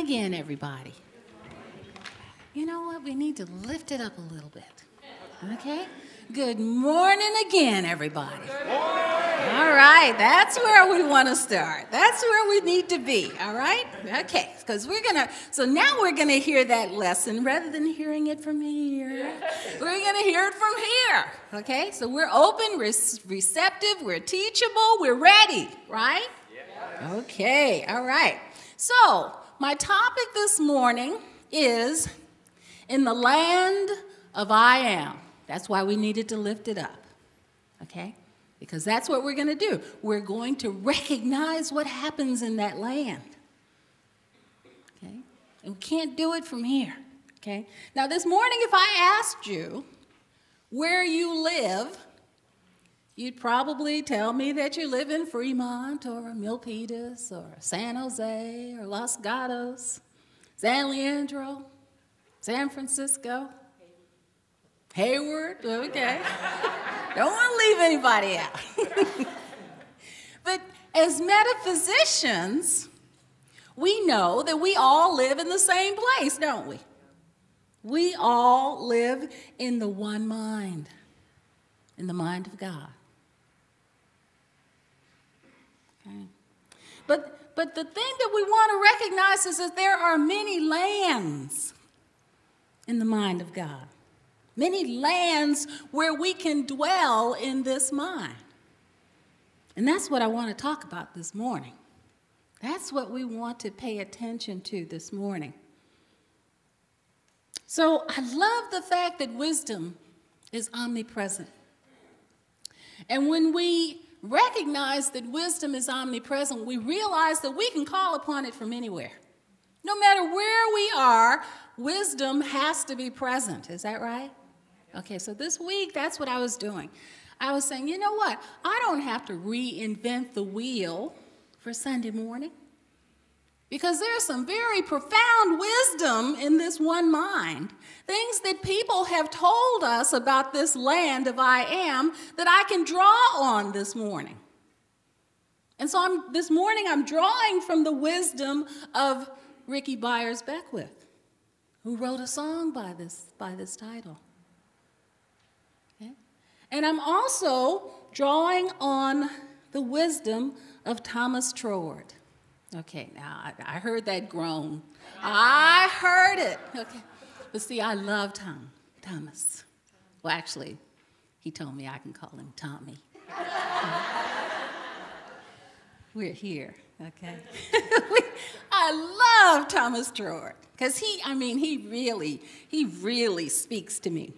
again, everybody. You know what? We need to lift it up a little bit. Okay? Good morning again, everybody. Good morning. All right, that's where we want to start. That's where we need to be, all right? Okay, because so now we're going to hear that lesson rather than hearing it from here. We're going to hear it from here, okay? So we're open, receptive, we're teachable, we're ready, right? Yeah. Okay, all right. So my topic this morning is in the land of I am. That's why we needed to lift it up, okay? Because that's what we're going to do. We're going to recognize what happens in that land, okay? And we can't do it from here, okay? Now, this morning, if I asked you where you live, you'd probably tell me that you live in Fremont or Milpitas or San Jose or Los Gatos, San Leandro, San Francisco, Hayward, okay. Don't want to leave anybody out. But as metaphysicians, we know that we all live in the same place, don't we? We all live in the one mind, in the mind of God. Okay. But the thing that we want to recognize is that there are many lands in the mind of God. Many lands where we can dwell in this mind. And that's what I want to talk about this morning. That's what we want to pay attention to this morning. So I love the fact that wisdom is omnipresent. And when we recognize that wisdom is omnipresent, we realize that we can call upon it from anywhere. No matter where we are, wisdom has to be present. Is that right? Okay, so this week, that's what I was doing. I was saying, you know what? I don't have to reinvent the wheel for Sunday morning because there's some very profound wisdom in this one mind, things that people have told us about this land of I am that I can draw on this morning. And so this morning, I'm drawing from the wisdom of Ricky Byers Beckwith, who wrote a song by this title. And I'm also drawing on the wisdom of Thomas Troward. Okay, now I heard that groan. I heard it. Okay, but see, I love Thomas. Well, actually, he told me I can call him Tommy. We're here, okay? I love Thomas Troward because he really speaks to me.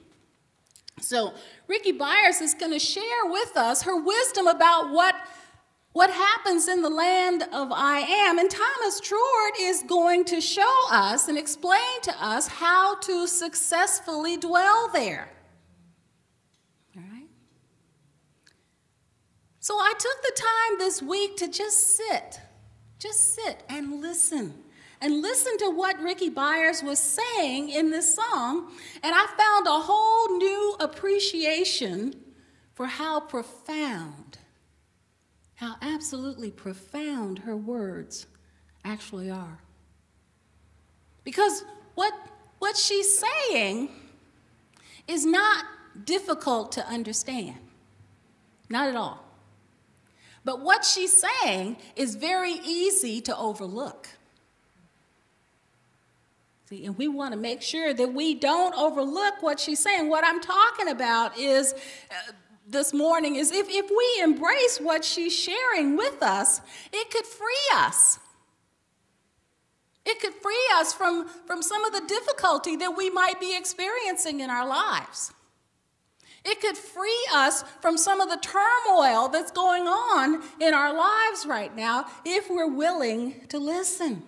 So Ricky Byers is going to share with us her wisdom about what happens in the land of I am. And Thomas Troward is going to show us and explain to us how to successfully dwell there. All right? So I took the time this week to just sit and listen. And listen to what Ricky Byers was saying in this song, and I found a whole new appreciation for how absolutely profound her words actually are. Because what she's saying is not difficult to understand, not at all. But what she's saying is very easy to overlook. And we want to make sure that we don't overlook what she's saying. What I'm talking about is this morning is if we embrace what she's sharing with us, it could free us. It could free us from some of the difficulty that we might be experiencing in our lives. It could free us from some of the turmoil that's going on in our lives right now if we're willing to listen.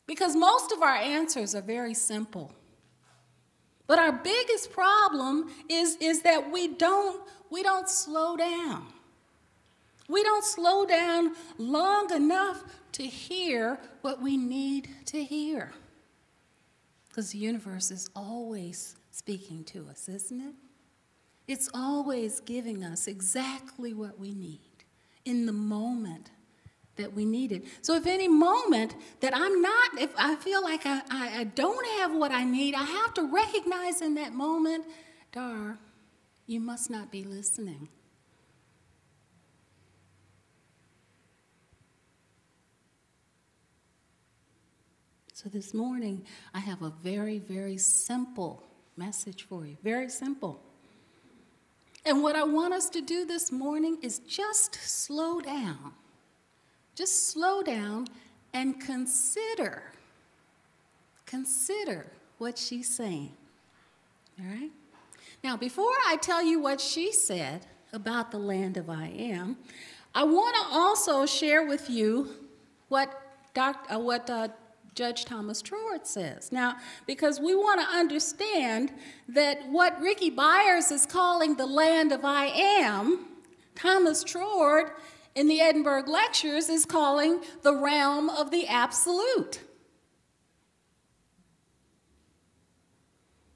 Because most of our answers are very simple. But our biggest problem is that we don't slow down. We don't slow down long enough to hear what we need to hear. Because the universe is always speaking to us, isn't it? It's always giving us exactly what we need in the moment that we needed. So if any moment that if I feel like I don't have what I need, I have to recognize in that moment, Dar, you must not be listening. So this morning, I have a very, very simple message for you. Very simple. And what I want us to do this morning is just slow down. Just slow down and consider what she's saying. All right? Now, before I tell you what she said about the land of I am, I want to also share with you what Judge Thomas Truard says. Now, because we want to understand that what Ricky Byers is calling the land of I am, Thomas Truard in the Edinburgh Lectures is calling the realm of the absolute.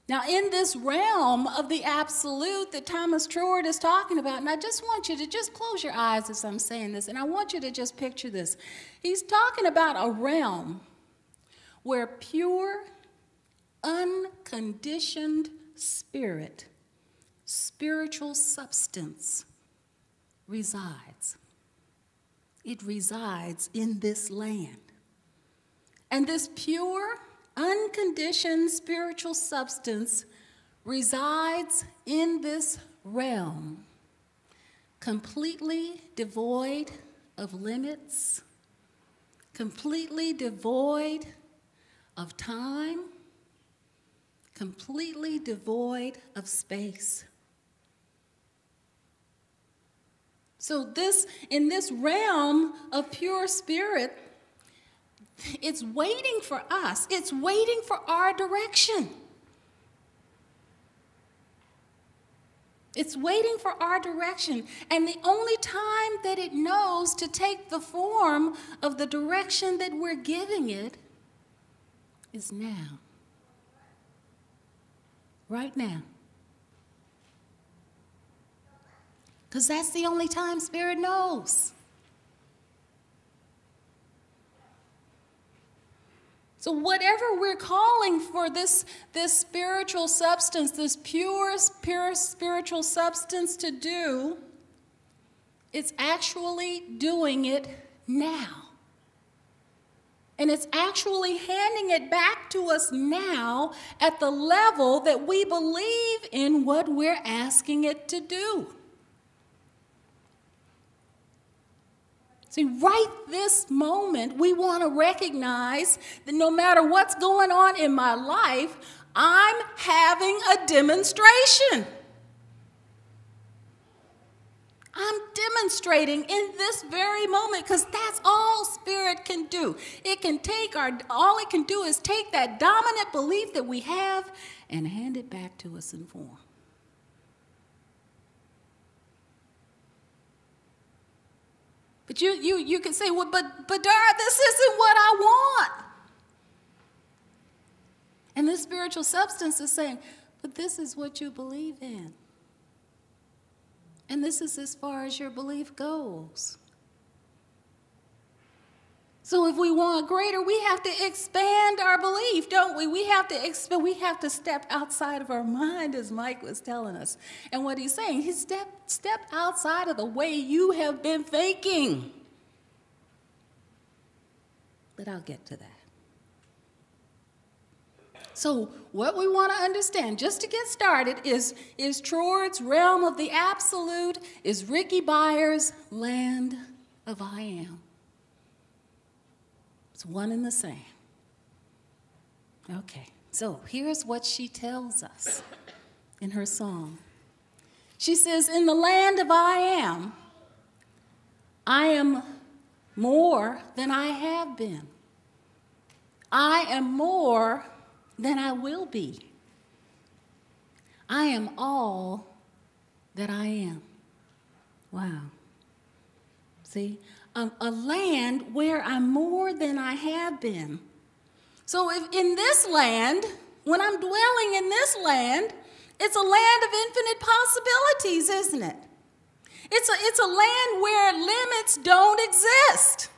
Now, in this realm of the absolute that Thomas Truard is talking about, and I just want you to just close your eyes as I'm saying this, and I want you to just picture this. He's talking about a realm where pure, unconditioned spirit, spiritual substance resides. It resides in this land. And this pure, unconditioned spiritual substance resides in this realm, completely devoid of limits, completely devoid of time, completely devoid of space. So in this realm of pure spirit, it's waiting for us. It's waiting for our direction. It's waiting for our direction. And the only time that it knows to take the form of the direction that we're giving it is now. Right now. Because that's the only time Spirit knows. So whatever we're calling for this spiritual substance, this pure spiritual substance to do, it's actually doing it now. And it's actually handing it back to us now at the level that we believe in what we're asking it to do. See, right this moment, we want to recognize that no matter what's going on in my life, I'm having a demonstration. I'm demonstrating in this very moment because that's all Spirit can do. All it can do is take that dominant belief that we have and hand it back to us in form. But you can say, well, but Dara, this isn't what I want. And this spiritual substance is saying, but this is what you believe in. And this is as far as your belief goes. So if we want greater, we have to expand our belief, don't we? We have to step outside of our mind, as Mike was telling us. And what he's saying, he step outside of the way you have been thinking. But I'll get to that. So what we want to understand, just to get started, is Truard's realm of the absolute, is Ricky Byers' land of I am. It's one and the same. Okay, so here's what she tells us in her song. She says, in the land of I am more than I have been. I am more than I will be. I am all that I am. Wow. See? A land where I'm more than I have been. So if in this land, when I'm dwelling in this land, it's a land of infinite possibilities, isn't it? It's a land where limits don't exist.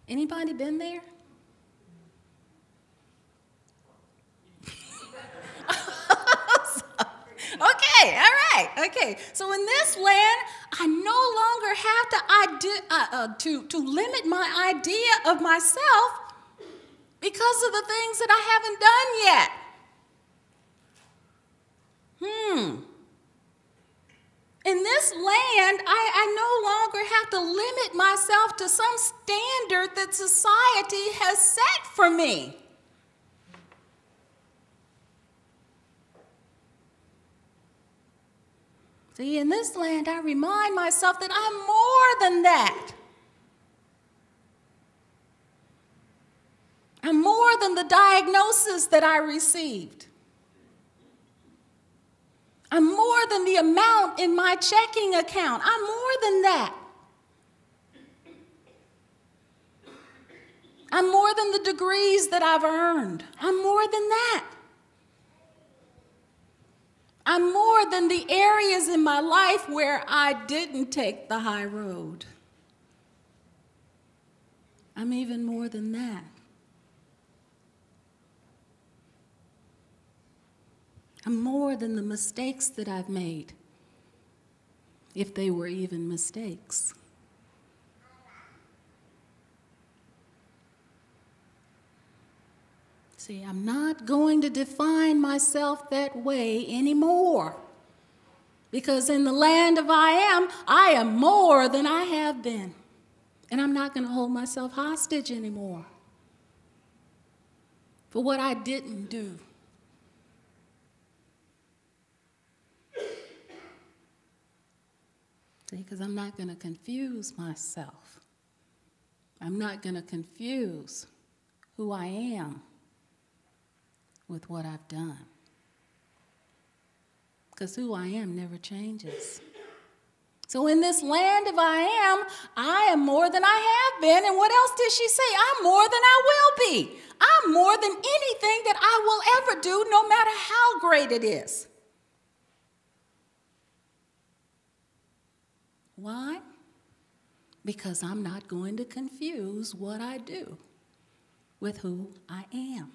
Anybody been there? Okay, all right, okay. So in this land, I no longer have to limit my idea of myself because of the things that I haven't done yet. In this land, I no longer have to limit myself to some standard that society has set for me. See, in this land, I remind myself that I'm more than that. I'm more than the diagnosis that I received. I'm more than the amount in my checking account. I'm more than that. I'm more than the degrees that I've earned. I'm more than that. I'm more than the areas in my life where I didn't take the high road. I'm even more than that. I'm more than the mistakes that I've made, if they were even mistakes. See, I'm not going to define myself that way anymore. Because in the land of I am more than I have been. And I'm not going to hold myself hostage anymore for what I didn't do. See, because I'm not going to confuse myself. I'm not going to confuse who I am with what I've done. Because who I am never changes. So in this land of I am more than I have been. And what else did she say? I'm more than I will be. I'm more than anything that I will ever do, no matter how great it is. Why? Because I'm not going to confuse what I do with who I am.